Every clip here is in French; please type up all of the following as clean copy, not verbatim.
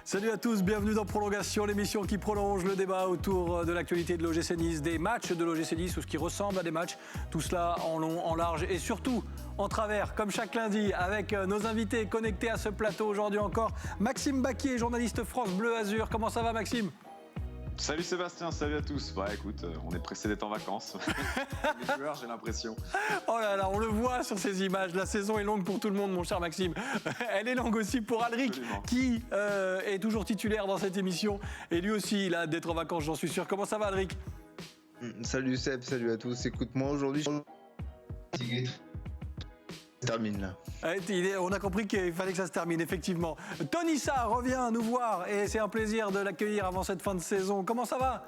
Salut à tous, bienvenue dans Prolongation, l'émission qui prolonge le débat autour de l'actualité de l'OGC Nice, des matchs de l'OGC Nice ou ce qui ressemble à des matchs. Tout cela en long, en large et surtout en travers, comme chaque lundi, avec nos invités connectés à ce plateau. Aujourd'hui encore, Maxime Baquier, journaliste France Bleu Azur. Comment ça va, Maxime ? Salut Sébastien, salut à tous. Bah écoute, on est pressé d'être en vacances. Les joueurs, j'ai l'impression. Oh là là, on le voit sur ces images. La saison est longue pour tout le monde, mon cher Maxime. Elle est longue aussi pour Alric, absolument, qui est toujours titulaire dans cette émission. Et lui aussi, il a hâte d'être en vacances, j'en suis sûr. Comment ça va, Alric ? Salut Seb, salut à tous. Écoute-moi, aujourd'hui, termine là. On a compris qu'il fallait que ça se termine, effectivement. Tony Sa revient nous voir et c'est un plaisir de l'accueillir avant cette fin de saison. Comment ça va ?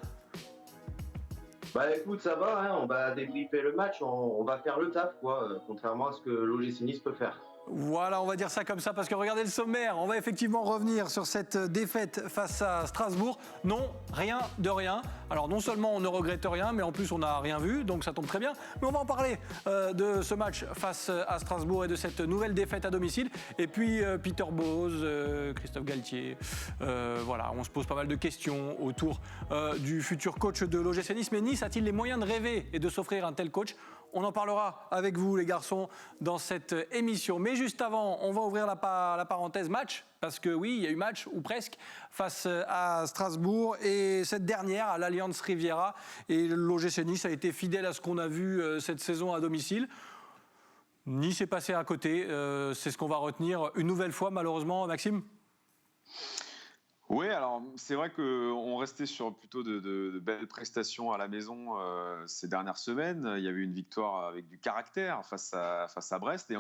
Bah écoute, ça va, hein, on va débriefer le match, on va faire le taf, quoi, contrairement à ce que l'OGC Nice peut faire. Voilà, on va dire ça comme ça, parce que regardez le sommaire, on va effectivement revenir sur cette défaite face à Strasbourg. Non, rien de rien. Alors non seulement on ne regrette rien, mais en plus on n'a rien vu, donc ça tombe très bien. Mais on va en parler de ce match face à Strasbourg et de cette nouvelle défaite à domicile. Et puis Peter Bosz, Christophe Galtier, voilà, on se pose pas mal de questions autour du futur coach de l'OGC Nice. Mais Nice a-t-il les moyens de rêver et de s'offrir un tel coach ? On en parlera avec vous, les garçons, dans cette émission. Mais juste avant, on va ouvrir la parenthèse match, parce que oui, il y a eu match, ou presque, face à Strasbourg. Et cette dernière, à l'Allianz Riviera, et l'OGC Nice a été fidèle à ce qu'on a vu cette saison à domicile. Nice est passé à côté, c'est ce qu'on va retenir une nouvelle fois, malheureusement, Maxime ? Oui, alors c'est vrai qu'on restait sur plutôt de belles prestations à la maison ces dernières semaines. Il y avait une victoire avec du caractère face à Brest et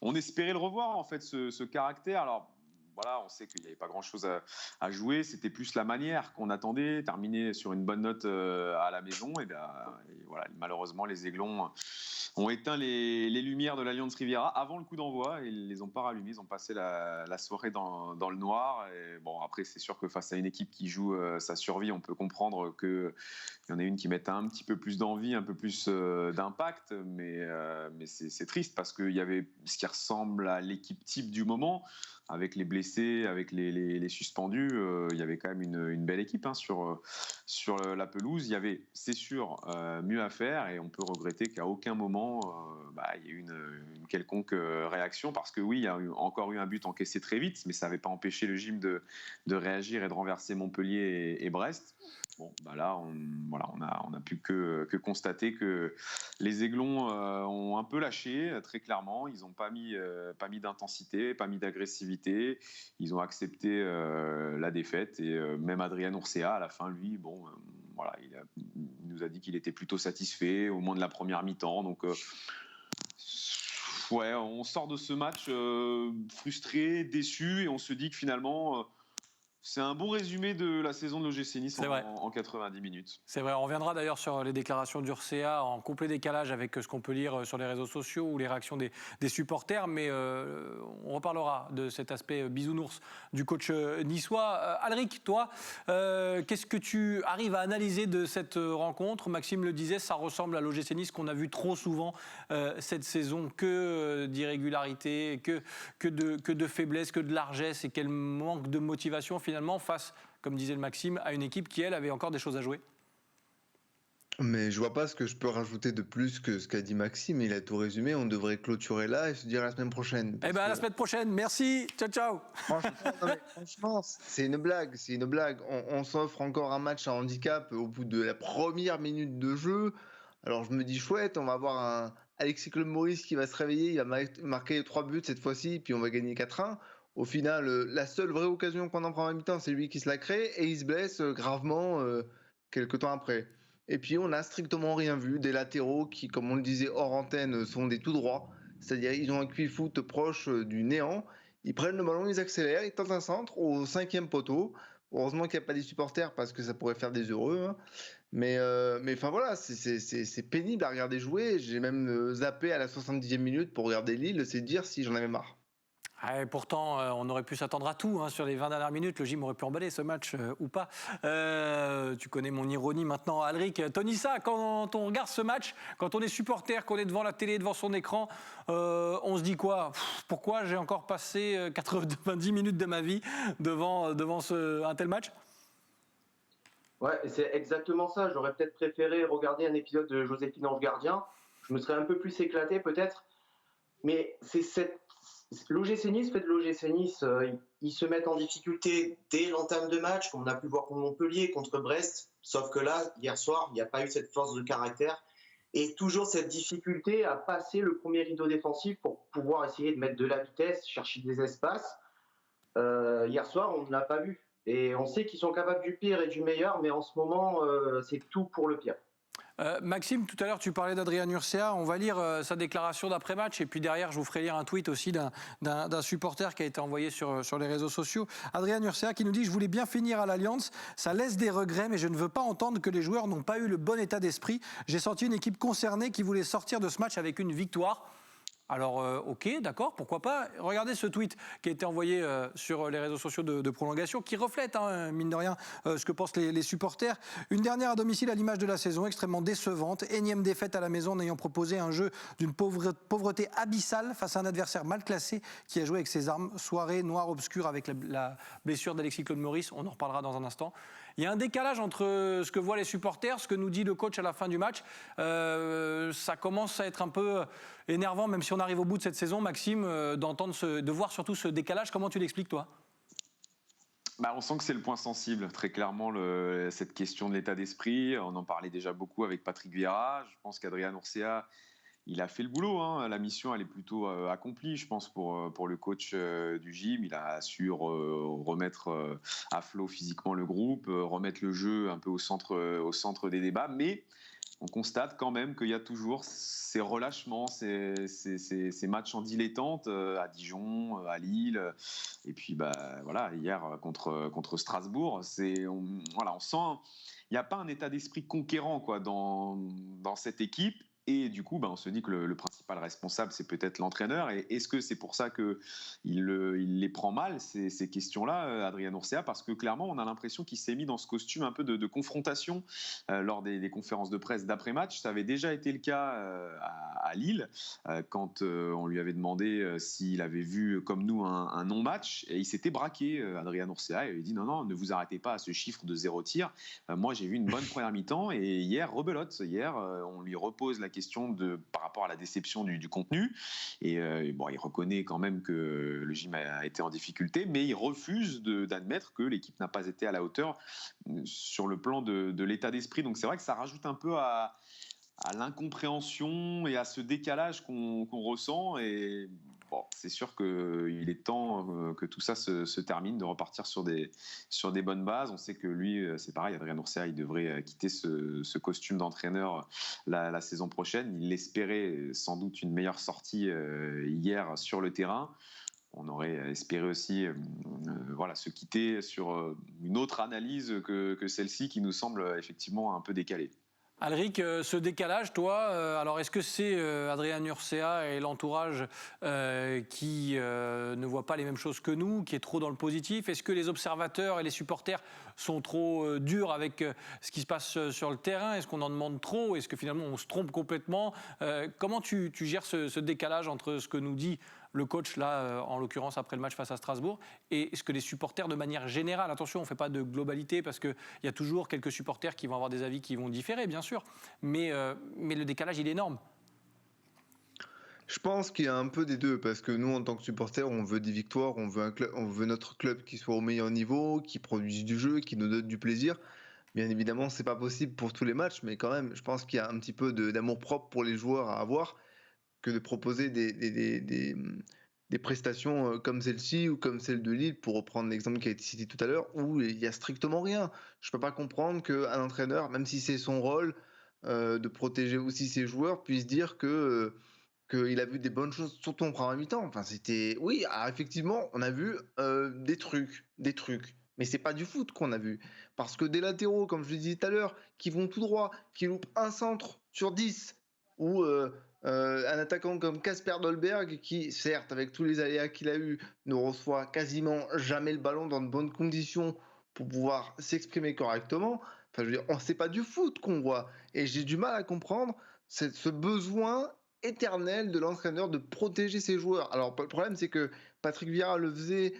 on espérait le revoir en fait, ce caractère. Alors voilà, on sait qu'il n'y avait pas grand-chose à jouer. C'était plus la manière qu'on attendait, terminer sur une bonne note à la maison. Et voilà, malheureusement, les Aiglons ont éteint les lumières de l'Allianz Riviera avant le coup d'envoi et ils les ont pas rallumées. Ils ont passé la soirée dans le noir. Et bon, après, c'est sûr que face à une équipe qui joue sa survie, on peut comprendre qu'il y en a une qui mette un petit peu plus d'envie, un peu plus d'impact. Mais c'est triste parce qu'il y avait ce qui ressemble à l'équipe type du moment. Avec les blessés, avec les suspendus, il y avait quand même une belle équipe hein, sur la pelouse. Il y avait, c'est sûr, mieux à faire et on peut regretter qu'à aucun moment il y ait eu une quelconque réaction parce que oui, il y a encore eu un but encaissé très vite, mais ça n'avait pas empêché le gym de réagir et de renverser Montpellier et Brest. Bon, là, on a pu que constater que les Aiglons ont un peu lâché, très clairement. Ils n'ont pas mis d'intensité, pas mis d'agressivité. Ils ont accepté la défaite. Et même Adrien Urcea, à la fin, lui, il nous a dit qu'il était plutôt satisfait, au moins de la première mi-temps. Donc, on sort de ce match frustré, déçu, et on se dit que finalement... c'est un bon résumé de la saison de l'OGC Nice en 90 minutes. C'est vrai, on reviendra d'ailleurs sur les déclarations d'Urcea en complet décalage avec ce qu'on peut lire sur les réseaux sociaux ou les réactions des supporters, mais on reparlera de cet aspect bisounours du coach niçois. Alric, toi, qu'est-ce que tu arrives à analyser de cette rencontre ? Maxime le disait, ça ressemble à l'OGC Nice qu'on a vu trop souvent cette saison, que d'irrégularité, que de faiblesse, que de largesse et quel manque de motivation finalement face, comme disait le Maxime, à une équipe qui, elle, avait encore des choses à jouer. Mais je vois pas ce que je peux rajouter de plus que ce qu'a dit Maxime. Il a tout résumé. On devrait clôturer là et se dire à la semaine prochaine. À la semaine prochaine. Merci. Ciao, ciao. Franchement, c'est une blague. C'est une blague. On s'offre encore un match à handicap au bout de la première minute de jeu. Alors je me dis chouette, on va avoir un Alexis Claude Maurice qui va se réveiller. Il va marquer 3 buts cette fois-ci, puis on va gagner 4-1. Au final, la seule vraie occasion qu'on en prend en mi-temps, c'est lui qui se la crée et il se blesse gravement quelques temps après. Et puis, on n'a strictement rien vu des latéraux qui, comme on le disait hors antenne, sont des tout droits. C'est-à-dire ils ont un QI-foot proche du néant. Ils prennent le ballon, ils accélèrent, ils tentent un centre au 5e poteau. Heureusement qu'il n'y a pas des supporters parce que ça pourrait faire des heureux. Hein. Mais enfin voilà, c'est pénible à regarder jouer. J'ai même zappé à la 70e minute pour regarder Lille, c'est dire si j'en avais marre. Et pourtant, on aurait pu s'attendre à tout sur les 20 dernières minutes. Le gym aurait pu emballer ce match ou pas. Tu connais mon ironie maintenant, Alric. Tonissa, quand on regarde ce match, quand on est supporter, qu'on est devant la télé, devant son écran, on se dit quoi ? Pourquoi j'ai encore passé 90 minutes de ma vie devant un tel match ? Ouais, c'est exactement ça. J'aurais peut-être préféré regarder un épisode de Joséphine Ange Gardien. Je me serais un peu plus éclaté peut-être. Mais c'est cette... L'OGC Nice fait de l'OGC Nice. Ils se mettent en difficulté dès l'entame de match, comme on a pu voir contre Montpellier, contre Brest. Sauf que là, hier soir, il n'y a pas eu cette force de caractère. Et toujours cette difficulté à passer le premier rideau défensif pour pouvoir essayer de mettre de la vitesse, chercher des espaces. Hier soir, on ne l'a pas vu. Et on sait qu'ils sont capables du pire et du meilleur, mais en ce moment, c'est tout pour le pire. Maxime, tout à l'heure, tu parlais d'Adrien Urcea. On va lire sa déclaration d'après-match. Et puis derrière, je vous ferai lire un tweet aussi d'un supporter qui a été envoyé sur les réseaux sociaux. Adrien Urcea qui nous dit « Je voulais bien finir à l'Alliance. Ça laisse des regrets, mais je ne veux pas entendre que les joueurs n'ont pas eu le bon état d'esprit. J'ai senti une équipe concernée qui voulait sortir de ce match avec une victoire. » Alors, ok, d'accord, pourquoi pas. Regardez ce tweet qui a été envoyé sur les réseaux sociaux de prolongation, qui reflète, mine de rien, ce que pensent les supporters. Une dernière à domicile à l'image de la saison, extrêmement décevante. Énième défaite à la maison en ayant proposé un jeu d'une pauvreté abyssale face à un adversaire mal classé qui a joué avec ses armes. Soirée noire obscure avec la blessure d'Alexis Claude Maurice, on en reparlera dans un instant. Il y a un décalage entre ce que voient les supporters, ce que nous dit le coach à la fin du match. Ça commence à être un peu énervant, même si on arrive au bout de cette saison, Maxime, de voir surtout ce décalage. Comment tu l'expliques, toi ? On sent que c'est le point sensible, très clairement, cette question de l'état d'esprit. On en parlait déjà beaucoup avec Patrick Vieira. Je pense qu'Adrien Urcea, il a fait le boulot. La mission, elle est plutôt accomplie, je pense, pour le coach du gym. Il a su remettre à flot physiquement le groupe, remettre le jeu un peu au centre des débats. Mais on constate quand même qu'il y a toujours ces relâchements, ces matchs en dilettante à Dijon, à Lille, et puis hier contre Strasbourg. On sent il n'y a pas un état d'esprit conquérant dans cette équipe. Et du coup, on se dit que le principal responsable, c'est peut-être l'entraîneur. Et est-ce que c'est pour ça qu'il les prend mal, ces questions-là, Adrien Urcea ? Parce que clairement, on a l'impression qu'il s'est mis dans ce costume un peu de confrontation lors des conférences de presse d'après-match. Ça avait déjà été le cas à Lille, quand on lui avait demandé s'il avait vu, comme nous, un non-match. Et il s'était braqué, Adrien Urcea. Il avait dit non, ne vous arrêtez pas à ce chiffre de 0 tir. Moi, j'ai vu une bonne première mi-temps. Et hier, rebelote. Hier, on lui repose la question par rapport à la déception du contenu. Et il reconnaît quand même que le gym a été en difficulté, mais il refuse d'admettre que l'équipe n'a pas été à la hauteur sur le plan de l'état d'esprit. Donc c'est vrai que ça rajoute un peu à l'incompréhension et à ce décalage qu'on ressent. Et c'est sûr qu'il est temps que tout ça se termine, de repartir sur des bonnes bases. On sait que lui, c'est pareil, Adrien Urcea, il devrait quitter ce costume d'entraîneur la saison prochaine. Il espérait sans doute une meilleure sortie hier sur le terrain. On aurait espéré aussi se quitter sur une autre analyse que celle-ci qui nous semble effectivement un peu décalée. Alric, ce décalage, toi, alors est-ce que c'est Adrien Urcea et l'entourage qui ne voient pas les mêmes choses que nous, qui est trop dans le positif ? Est-ce que les observateurs et les supporters sont trop durs avec ce qui se passe sur le terrain ? Est-ce qu'on en demande trop ? Est-ce que finalement on se trompe complètement ? Comment tu gères ce décalage entre ce que nous dit le coach, là, en l'occurrence, après le match face à Strasbourg, et ce que les supporters, de manière générale, attention, on ne fait pas de globalité, parce qu'il y a toujours quelques supporters qui vont avoir des avis qui vont différer, bien sûr, mais le décalage, il est énorme. Je pense qu'il y a un peu des deux, parce que nous, en tant que supporters, on veut des victoires, on veut notre club qui soit au meilleur niveau, qui produise du jeu, qui nous donne du plaisir. Bien évidemment, c'est pas possible pour tous les matchs, mais quand même, je pense qu'il y a un petit peu d'amour-propre pour les joueurs à avoir, que de proposer des prestations comme celle-ci ou comme celle de Lille, pour reprendre l'exemple qui a été cité tout à l'heure, où il n'y a strictement rien. Je ne peux pas comprendre qu'un entraîneur, même si c'est son rôle de protéger aussi ses joueurs, puisse dire qu'il a vu des bonnes choses, surtout en première mi-temps. Enfin, oui, effectivement, on a vu des trucs. Mais c'est pas du foot qu'on a vu. Parce que des latéraux, comme je le disais tout à l'heure, qui vont tout droit, qui loupent un centre sur 10, ou un attaquant comme Kasper Dolberg, qui, certes, avec tous les aléas qu'il a eu, ne reçoit quasiment jamais le ballon dans de bonnes conditions pour pouvoir s'exprimer correctement. Enfin, je veux dire, c'est pas du foot qu'on voit. Et j'ai du mal à comprendre ce besoin éternel de l'entraîneur de protéger ses joueurs. Alors, le problème, c'est que Patrick Vieira le faisait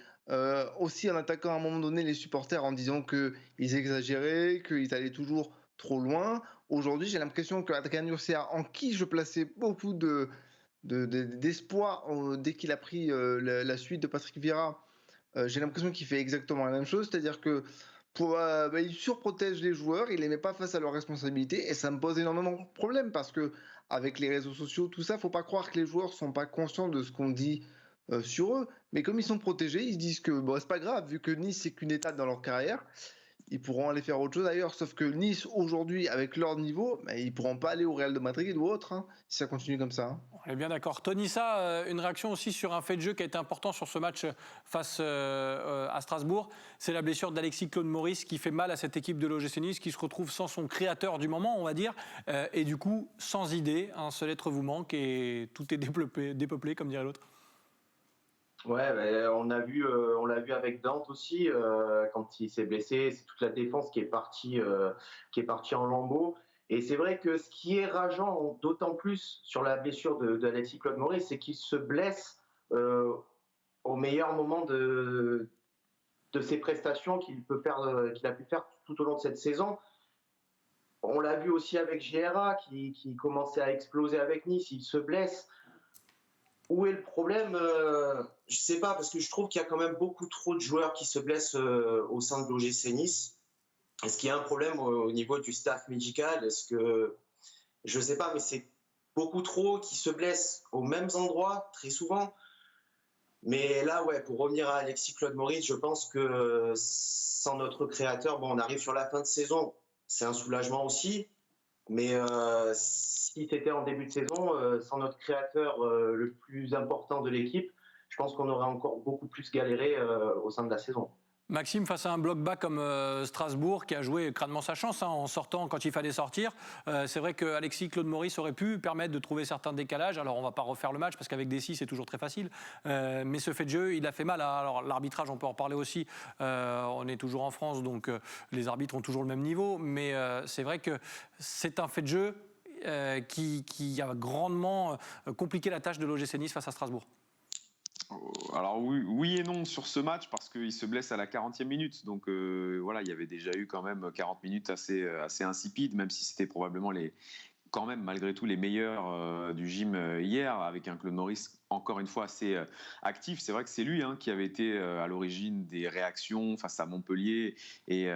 aussi en attaquant à un moment donné les supporters en disant qu'ils exagéraient, qu'ils allaient toujours trop loin. Aujourd'hui, j'ai l'impression qu'Adrien Urcia, en qui je plaçais beaucoup d'espoir dès qu'il a pris la suite de Patrick Vieira, j'ai l'impression qu'il fait exactement la même chose, c'est-à-dire que il surprotège les joueurs, il les met pas face à leurs responsabilités, et ça me pose énormément de problèmes parce que avec les réseaux sociaux, tout ça, faut pas croire que les joueurs sont pas conscients de ce qu'on dit sur eux, mais comme ils sont protégés, ils se disent que bon, c'est pas grave, vu que Nice c'est qu'une étape dans leur carrière, ils pourront aller faire autre chose ailleurs. Sauf que Nice aujourd'hui, avec leur niveau, ils pourront pas aller au Real de Madrid ou autre, hein, si ça continue comme ça. Hein. On est bien d'accord. Tonissa, une réaction aussi sur un fait de jeu qui a été important sur ce match face à Strasbourg. C'est la blessure d'Alexis Claude Maurice qui fait mal à cette équipe de l'OGC Nice qui se retrouve sans son créateur du moment, on va dire, et du coup sans idée. Un seul être vous manque et tout est dépeuplé comme dirait l'autre. Ouais, on l'a vu avec Dante aussi quand il s'est blessé. C'est toute la défense qui est partie en lambeaux. Et c'est vrai que ce qui est rageant, d'autant plus sur la blessure d'Alexis Claude Maurice, c'est qu'il se blesse au meilleur moment de ses prestations qu'il a pu faire tout au long de cette saison. On l'a vu aussi avec Vieira qui commençait à exploser avec Nice. Il se blesse. Où est le problème Je sais pas, parce que je trouve qu'il y a quand même beaucoup trop de joueurs qui se blessent au sein de l'OGC Nice. Est-ce qu'il y a un problème au niveau du staff médical ? Est-ce que je sais pas, mais c'est beaucoup trop qui se blessent aux mêmes endroits très souvent. Mais là, ouais, pour revenir à Alexis Claude Maurice, je pense que sans notre créateur, bon, on arrive sur la fin de saison, c'est un soulagement aussi. Mais si c'était en début de saison, sans notre créateur le plus important de l'équipe, je pense qu'on aurait encore beaucoup plus galéré au sein de la saison. Maxime, face à un bloc bas comme Strasbourg, qui a joué crânement sa chance en sortant quand il fallait sortir, c'est vrai qu'Alexis Claude Maurice aurait pu permettre de trouver certains décalages. Alors on ne va pas refaire le match parce qu'avec des 6 c'est toujours très facile, mais ce fait de jeu, il a fait mal. Alors l'arbitrage, on peut en reparler aussi, on est toujours en France, donc les arbitres ont toujours le même niveau, mais c'est vrai que c'est un fait de jeu qui a grandement compliqué la tâche de l'OGC Nice face à Strasbourg. Alors oui et non sur ce match parce qu'il se blesse à la 40e minute. Donc voilà, il y avait déjà eu quand même 40 minutes assez insipides, même si c'était probablement quand même malgré tout les meilleurs du gym hier, avec un Claude Maurice encore une fois assez actif. C'est vrai que c'est lui qui avait été à l'origine des réactions face à Montpellier et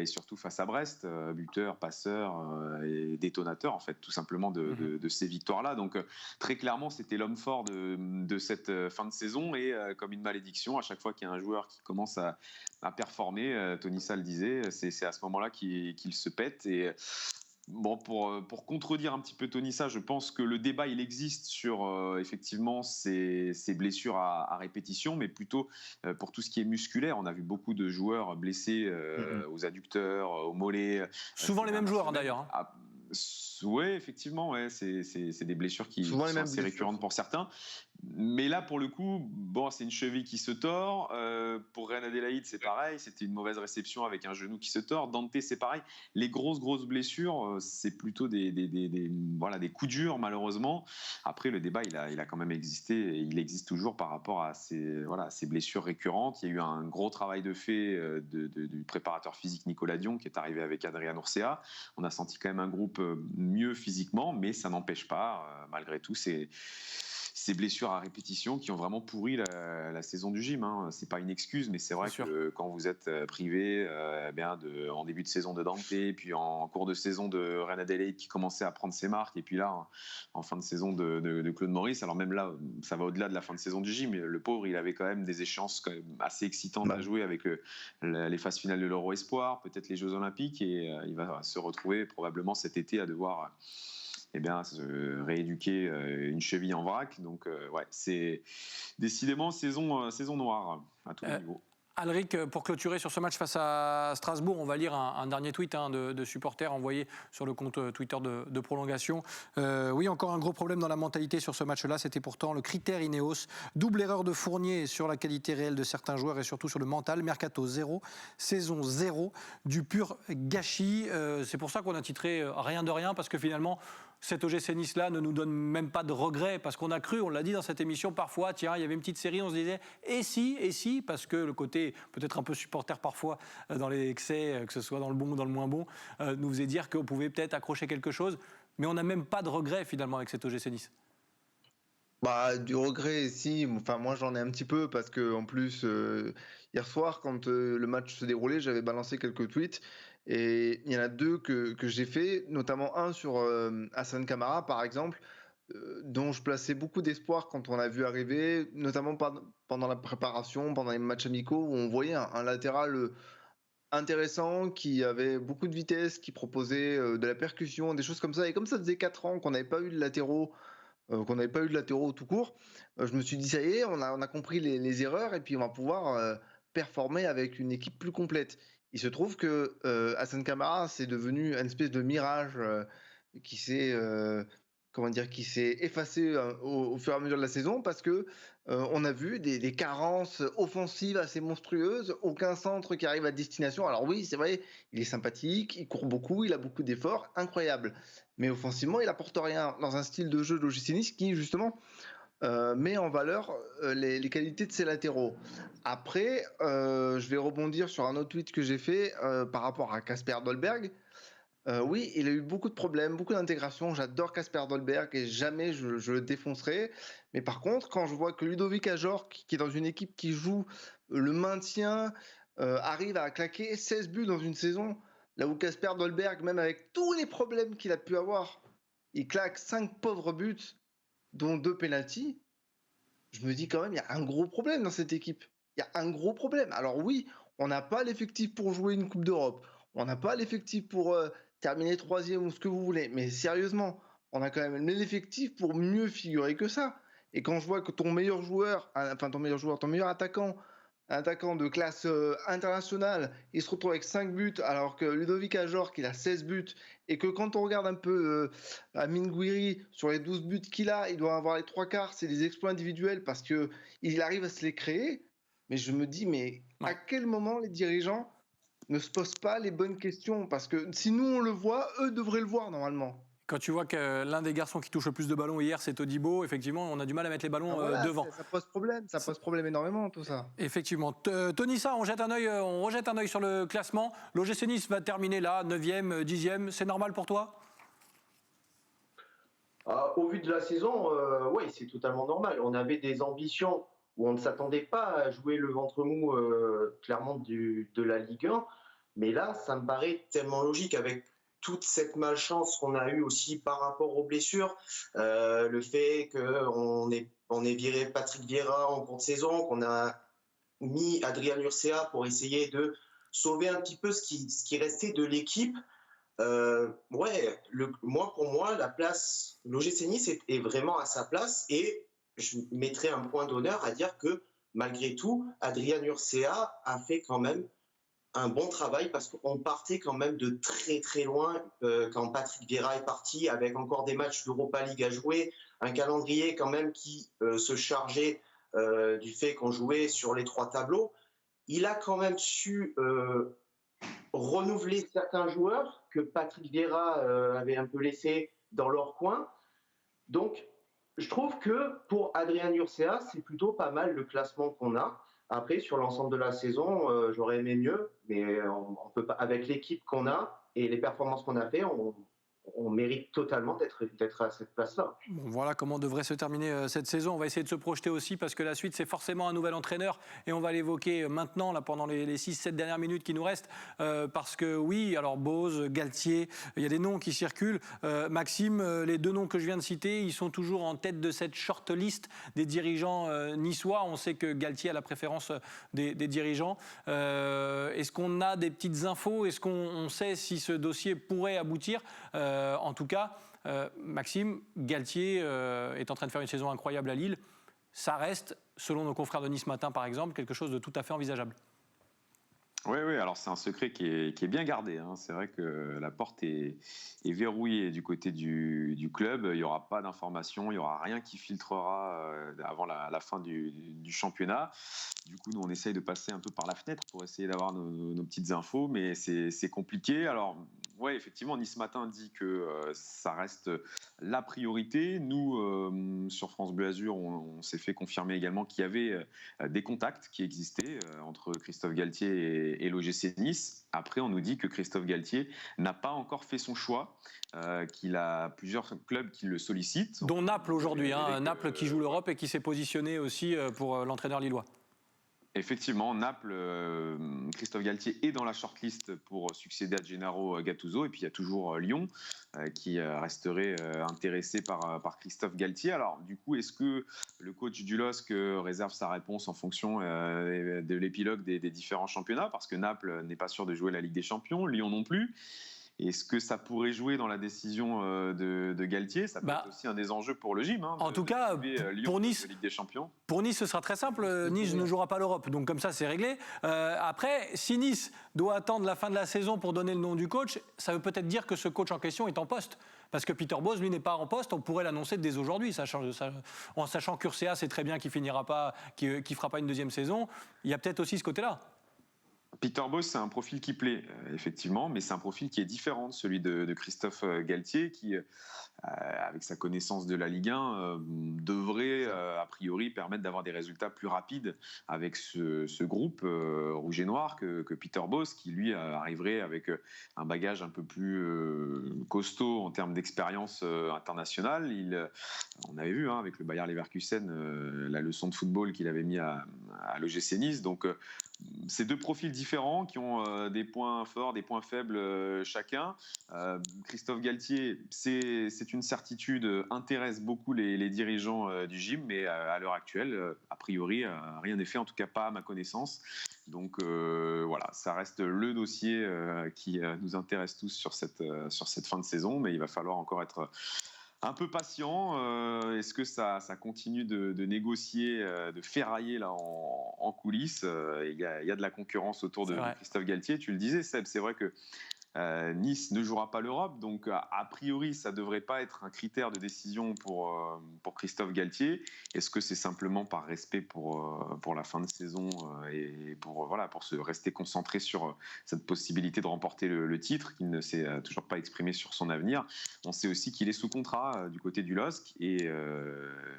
surtout face à Brest, buteur, passeur et détonateur en fait tout simplement de ces victoires-là. Donc très clairement c'était l'homme fort de cette fin de saison et comme une malédiction, à chaque fois qu'il y a un joueur qui commence à performer, Tonissa le disait, c'est à ce moment-là qu'il se pète. Et bon, pour contredire un petit peu Tonissa, je pense que le débat il existe sur effectivement ces blessures à répétition, mais plutôt pour tout ce qui est musculaire. On a vu beaucoup de joueurs blessés aux adducteurs, aux mollets. Souvent les mêmes joueurs d'ailleurs. Oui, effectivement, ouais, c'est des blessures qui sont assez récurrentes pour certains. Mais là, pour le coup, bon, c'est une cheville qui se tord. Pour Reine Adélaïde, c'est pareil. C'était une mauvaise réception avec un genou qui se tord. Dante, c'est pareil. Les grosses blessures, c'est plutôt des coups durs, malheureusement. Après, le débat, il a quand même existé et il existe toujours par rapport à ces blessures récurrentes. Il y a eu un gros travail de fait du préparateur physique Nicolas Dion qui est arrivé avec Adrien Urcia. On a senti quand même un groupe mieux physiquement, mais ça n'empêche pas, malgré tout, ces blessures à répétition qui ont vraiment pourri la saison du gym. C'est pas une excuse, mais c'est vrai que quand vous êtes privé en début de saison de Dante, puis en cours de saison de Reine Adélaïde qui commençait à prendre ses marques, et puis là, en fin de saison de Claude Maurice, alors même là, ça va au-delà de la fin de saison du gym, le pauvre, il avait quand même des échéances quand même assez excitantes à jouer avec les phases finales de l'Euro Espoir, peut-être les Jeux Olympiques, et il va se retrouver probablement cet été à devoir se rééduquer une cheville en vrac. Donc, ouais, c'est décidément saison noire à tous les niveaux. Alric, pour clôturer sur ce match face à Strasbourg, on va lire un dernier tweet de supporters envoyé sur le compte Twitter de Prolongation. Oui, encore un gros problème dans la mentalité sur ce match-là, c'était pourtant le critère Ineos. Double erreur de Fournier sur la qualité réelle de certains joueurs et surtout sur le mental. Mercato 0, saison 0, du pur gâchis. C'est pour ça qu'on a titré rien de rien, parce que finalement, cet OGC Nice-là ne nous donne même pas de regrets, parce qu'on a cru, on l'a dit dans cette émission parfois, tiens, il y avait une petite série, on se disait, et si, parce que le côté peut-être un peu supporter parfois dans les excès, que ce soit dans le bon ou dans le moins bon, nous faisait dire qu'on pouvait peut-être accrocher quelque chose, mais on n'a même pas de regrets finalement avec cet OGC Nice. Bah, du regret, si. Enfin, moi, j'en ai un petit peu parce que, en plus, hier soir, quand le match se déroulait, j'avais balancé quelques tweets et il y en a deux que j'ai fait, notamment un sur Hassan Kamara, par exemple, dont je plaçais beaucoup d'espoir quand on l'a vu arriver, notamment pendant la préparation, pendant les matchs amicaux, où on voyait un latéral intéressant, qui avait beaucoup de vitesse, qui proposait de la percussion, des choses comme ça. Et comme ça faisait 4 ans qu'on n'avait pas eu de latéraux, tout court, je me suis dit, ça y est, on a compris les erreurs et puis on va pouvoir performer avec une équipe plus complète. Il se trouve que Hassan Kamara, c'est devenu une espèce de mirage qui s'est qui s'est effacé au fur et à mesure de la saison, parce que on a vu des carences offensives assez monstrueuses, aucun centre qui arrive à destination. Alors oui, c'est vrai, il est sympathique, il court beaucoup, il a beaucoup d'efforts, incroyable. Mais offensivement, il apporte rien dans un style de jeu de l'OGC Nice qui, justement, met en valeur les qualités de ses latéraux. Après, je vais rebondir sur un autre tweet que j'ai fait par rapport à Kasper Dolberg. Oui, il a eu beaucoup de problèmes, beaucoup d'intégration. J'adore Kasper Dolberg et jamais je le défoncerai. Mais par contre, quand je vois que Ludovic Ajor, qui est dans une équipe qui joue le maintien, arrive à claquer 16 buts dans une saison, là où Kasper Dolberg, même avec tous les problèmes qu'il a pu avoir, il claque 5 pauvres buts, dont 2 pénaltys, je me dis quand même, il y a un gros problème dans cette équipe. Il y a un gros problème. Alors oui, on n'a pas l'effectif pour jouer une Coupe d'Europe. On n'a pas l'effectif pour terminer 3e ou ce que vous voulez. Mais sérieusement, on a quand même l'effectif pour mieux figurer que ça. Et quand je vois que ton meilleur attaquant, un attaquant de classe internationale, il se retrouve avec 5 buts, alors que Ludovic Ajor, qu'il a 16 buts, et que quand on regarde un peu Amine Gouiri, sur les 12 buts qu'il a, il doit avoir les 3/4, c'est des exploits individuels, parce qu'il arrive à se les créer. Mais je me dis, à quel moment les dirigeants ne se posent pas les bonnes questions? Parce que si nous on le voit, eux devraient le voir normalement. Quand tu vois que l'un des garçons qui touche le plus de ballons hier, c'est Todibo, effectivement, on a du mal à mettre les ballons devant. Ça pose problème énormément, tout ça. Effectivement. Tonissa, on rejette un œil sur le classement. L'OGC Nice va terminer là, 9e, 10e. C'est normal pour toi ? Au vu de la saison, oui, c'est totalement normal. On avait des ambitions où on ne s'attendait pas à jouer le ventre mou clairement de la Ligue 1. Mais là, ça me paraît tellement logique avec toute cette malchance qu'on a eue aussi par rapport aux blessures, le fait qu'on ait viré Patrick Vieira en cours de saison, qu'on a mis Adrien Urcea pour essayer de sauver un petit peu ce qui restait de l'équipe. Pour moi, la place, l'OGC Nice est vraiment à sa place, et je mettrai un point d'honneur à dire que malgré tout, Adrien Urcea a fait quand même un bon travail, parce qu'on partait quand même de très très loin quand Patrick Vieira est parti, avec encore des matchs d'Europa League à jouer, un calendrier quand même qui se chargeait du fait qu'on jouait sur les 3 tableaux. Il a quand même su renouveler certains joueurs que Patrick Vieira avait un peu laissés dans leur coin. Donc, je trouve que pour Adrien Urcea, c'est plutôt pas mal le classement qu'on a. Après, sur l'ensemble de la saison, j'aurais aimé mieux, mais on peut pas, avec l'équipe qu'on a et les performances qu'on a fait, on mérite totalement d'être à cette place-là. Bon, voilà comment devrait se terminer cette saison. On va essayer de se projeter aussi, parce que la suite, c'est forcément un nouvel entraîneur, et on va l'évoquer maintenant, là, pendant les 6-7 dernières minutes qui nous restent, parce que oui, alors Boz, Galtier, il y a des noms qui circulent. Maxime, les 2 noms que je viens de citer, ils sont toujours en tête de cette short list des dirigeants niçois. On sait que Galtier a la préférence des dirigeants. Est-ce qu'on a des petites infos? Est-ce qu'on sait si ce dossier pourrait aboutir? En tout cas, Maxime, Galtier est en train de faire une saison incroyable à Lille. Ça reste, selon nos confrères de Nice Matin par exemple, quelque chose de tout à fait envisageable. Oui, oui, alors c'est un secret qui est bien gardé, hein. C'est vrai que la porte est verrouillée du côté du club. Il n'y aura pas d'informations, il n'y aura rien qui filtrera avant la fin du championnat. Du coup, nous, on essaye de passer un peu par la fenêtre pour essayer d'avoir nos petites infos, mais c'est compliqué. Alors, ouais, effectivement, Nice Matin dit que ça reste la priorité. Nous, sur France Bleu Azur, on s'est fait confirmer également qu'il y avait des contacts qui existaient entre Christophe Galtier et l'OGC Nice. Après, on nous dit que Christophe Galtier n'a pas encore fait son choix, qu'il a plusieurs clubs qui le sollicitent. Dont Naples aujourd'hui, Naples qui joue l'Europe et qui s'est positionné aussi pour l'entraîneur lillois. Effectivement, Naples, Christophe Galtier est dans la shortlist pour succéder à Gennaro Gattuso. Et puis il y a toujours Lyon qui resterait intéressé par Christophe Galtier. Alors du coup, est-ce que le coach du LOSC réserve sa réponse en fonction de l'épilogue des différents championnats? Parce que Naples n'est pas sûr de jouer la Ligue des Champions, Lyon non plus. Est-ce que ça pourrait jouer dans la décision de Galtier? Ça peut être aussi un des enjeux pour le gym. En tout cas, pour Nice, Ligue des Champions. Pour Nice, ce sera très simple. Nice ne jouera pas l'Europe, donc comme ça, c'est réglé. Après, si Nice doit attendre la fin de la saison pour donner le nom du coach, ça veut peut-être dire que ce coach en question est en poste. Parce que Peter Bosz, lui, n'est pas en poste. On pourrait l'annoncer dès aujourd'hui, en sachant qu'Urcea sait très bien qu'il finira pas, qu'il fera pas une deuxième saison. Il y a peut-être aussi ce côté-là. Peter Bosz, c'est un profil qui plaît, effectivement, mais c'est un profil qui est différent de celui de Christophe Galtier, qui, avec sa connaissance de la Ligue 1, devrait, a priori, permettre d'avoir des résultats plus rapides avec ce groupe rouge et noir que Peter Bosz, qui, lui, arriverait avec un bagage un peu plus costaud en termes d'expérience internationale. On avait vu avec le Bayer Leverkusen la leçon de football qu'il avait mis à l'OGC Nice. Donc, ces deux profils différents qui ont des points forts, des points faibles chacun. Christophe Galtier, c'est une certitude, intéresse beaucoup les dirigeants du gym, mais à l'heure actuelle, a priori, rien n'est fait, en tout cas pas à ma connaissance. Donc voilà, ça reste le dossier qui nous intéresse tous sur cette fin de saison, mais il va falloir encore être un peu patient. Est-ce que ça continue de négocier, de ferrailler là en coulisses? Il y a de la concurrence autour de Christophe Galtier. Tu le disais, Seb, c'est vrai que Nice ne jouera pas l'Europe, donc a priori ça ne devrait pas être un critère de décision pour Christophe Galtier. Est-ce que c'est simplement par respect pour la fin de saison et pour se rester concentré sur cette possibilité de remporter le titre, qu'il ne s'est toujours pas exprimé sur son avenir? On sait aussi qu'il est sous contrat du côté du LOSC, et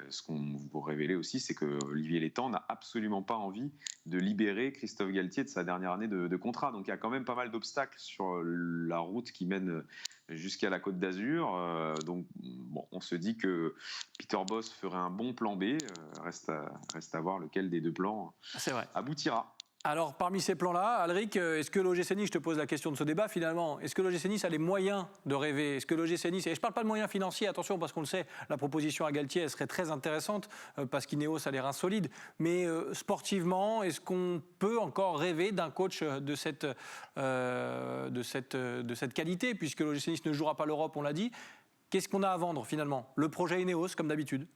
ce qu'on vous révélait aussi, c'est que Olivier Létang n'a absolument pas envie de libérer Christophe Galtier de sa dernière année de contrat. Donc il y a quand même pas mal d'obstacles sur la route qui mène jusqu'à la Côte d'Azur. Donc bon, on se dit que Peter Bosz ferait un bon plan B. Reste à voir lequel des deux plans aboutira. Alors, parmi ces plans-là, Alric, est-ce que l'OGC Nice, je te pose la question de ce débat finalement, est-ce que l'OGC Nice a les moyens de rêver? Est-ce que l'OGC Nice, et je ne parle pas de moyens financiers, attention, parce qu'on le sait, la proposition à Galtier, elle serait très intéressante, parce qu'Ineos a l'air insolide, mais sportivement, est-ce qu'on peut encore rêver d'un coach de cette qualité, puisque l'OGC Nice ne jouera pas l'Europe, on l'a dit? Qu'est-ce qu'on a à vendre finalement? Le projet Ineos, comme d'habitude?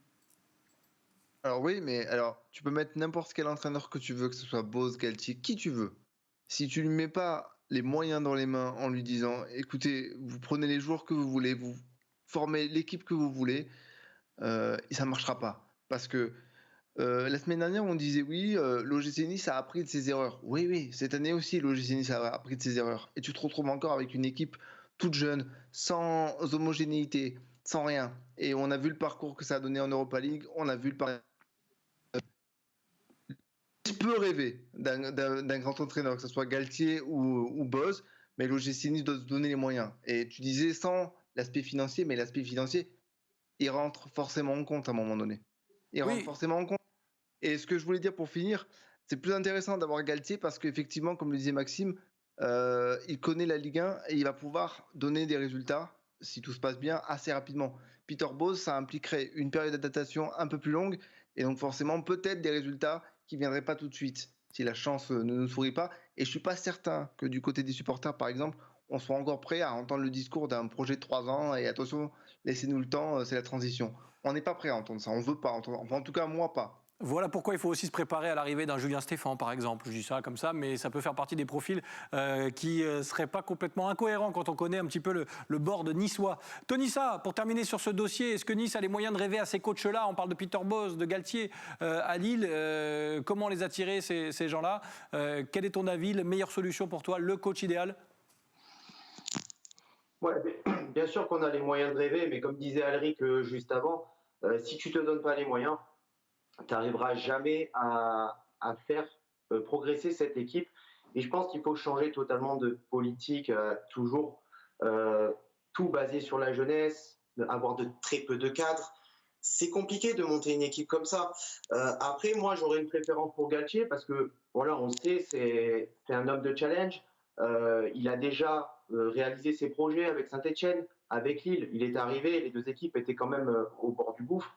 Alors oui, mais alors tu peux mettre n'importe quel entraîneur que tu veux, que ce soit Bosz, Galtier, qui tu veux. Si tu lui mets pas les moyens dans les mains en lui disant, écoutez, vous prenez les joueurs que vous voulez, vous formez l'équipe que vous voulez, ça ne marchera pas. Parce que la semaine dernière, on disait oui, l'OGC Nice a appris de ses erreurs. Oui, cette année aussi, l'OGC Nice a appris de ses erreurs. Et tu te retrouves encore avec une équipe toute jeune, sans homogénéité, sans rien. Et on a vu le parcours que ça a donné en Europa League, on a vu le parcours. Je peux rêver d'un grand entraîneur, que ce soit Galtier ou Bosz, mais l'OGC Nice doit se donner les moyens. Et tu disais sans l'aspect financier, mais l'aspect financier, il rentre forcément en compte à un moment donné. Rentre forcément en compte. Et ce que je voulais dire pour finir, c'est plus intéressant d'avoir Galtier parce qu'effectivement, comme le disait Maxime, il connaît la Ligue 1 et il va pouvoir donner des résultats, si tout se passe bien, assez rapidement. Peter Bosz, ça impliquerait une période d'adaptation un peu plus longue et donc forcément peut-être des résultats qui ne viendraient pas tout de suite si la chance ne nous sourit pas. Et je ne suis pas certain que du côté des supporters, par exemple, on soit encore prêt à entendre le discours d'un projet de 3 ans et attention, laissez-nous le temps, c'est la transition. On n'est pas prêt à entendre ça, on ne veut pas entendre, enfin, en tout cas moi pas. Voilà pourquoi il faut aussi se préparer à l'arrivée d'un Julien Stéphan, par exemple. Je dis ça comme ça, mais ça peut faire partie des profils qui ne seraient pas complètement incohérents quand on connaît un petit peu le board niçois. Tonissa, pour terminer sur ce dossier, est-ce que Nice a les moyens de rêver à ces coachs-là? On parle de Peter Bosz, de Galtier à Lille. Comment les attirer, ces gens-là? Quel est ton avis? La meilleure solution pour toi, le coach idéal? Ouais, bien sûr qu'on a les moyens de rêver, mais comme disait Alric juste avant, si tu te donnes pas les moyens, tu n'arriveras jamais à faire progresser cette équipe. Et je pense qu'il faut changer totalement de politique, toujours tout basé sur la jeunesse, avoir de très peu de cadres. C'est compliqué de monter une équipe comme ça. Après, moi, j'aurais une préférence pour Galtier parce que, voilà, on le sait, c'est un homme de challenge. Il a déjà réalisé ses projets avec Saint-Etienne, avec Lille. Il est arrivé, les deux équipes étaient quand même au bord du gouffre.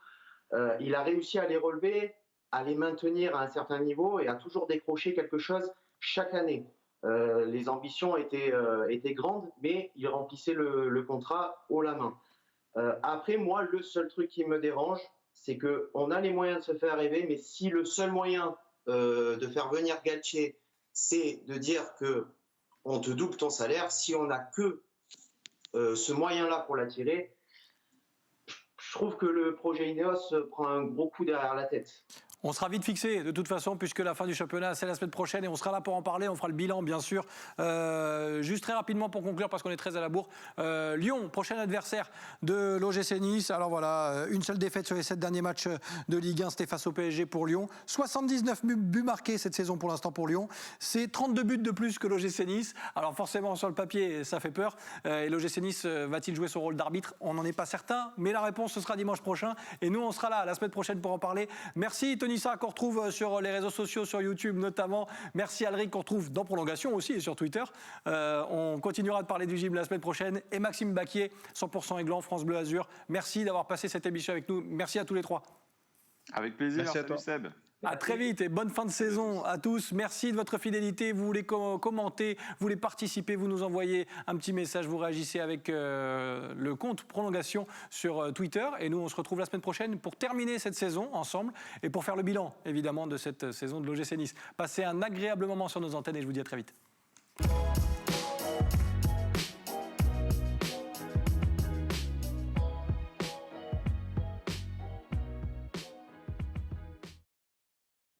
Il a réussi à les relever, à les maintenir à un certain niveau et à toujours décrocher quelque chose chaque année. Les ambitions étaient grandes, mais il remplissait le contrat haut la main. Après, moi, le seul truc qui me dérange, c'est qu'on a les moyens de se faire rêver, mais si le seul moyen de faire venir Galtier, c'est de dire qu'on te double ton salaire, si on n'a que ce moyen-là pour l'attirer, je trouve que le projet Ineos prend un gros coup derrière la tête. On sera vite fixé de toute façon puisque la fin du championnat c'est la semaine prochaine et on sera là pour en parler, on fera le bilan bien sûr. Juste très rapidement pour conclure parce qu'on est très à la bourre. Lyon, prochain adversaire de l'OGC Nice. Alors voilà, une seule défaite sur les 7 derniers matchs de Ligue 1, c'était face au PSG pour Lyon. 79 buts marqués cette saison pour l'instant pour Lyon. C'est 32 buts de plus que l'OGC Nice. Alors forcément sur le papier ça fait peur. Et l'OGC Nice va-t-il jouer son rôle d'arbitre? On n'en est pas certain, mais la réponse ce sera dimanche prochain. Et nous on sera là la semaine prochaine pour en parler. Merci Tony Tonissa qu'on retrouve sur les réseaux sociaux, sur YouTube notamment. Merci Alric qu'on retrouve dans Prolongation aussi et sur Twitter. On continuera de parler du gym la semaine prochaine. Et Maxime Baquier, 100% Aiglan, France Bleu Azur. Merci d'avoir passé cette émission avec nous. Merci à tous les trois. Avec plaisir. Merci à toi. Salut Seb. À très vite et bonne fin de saison à tous. Merci de votre fidélité. Vous voulez commenter, vous voulez participer, vous nous envoyez un petit message, vous réagissez avec le compte Prolongation sur Twitter. Et nous, on se retrouve la semaine prochaine pour terminer cette saison ensemble et pour faire le bilan, évidemment, de cette saison de l'OGC Nice. Passez un agréable moment sur nos antennes et je vous dis à très vite.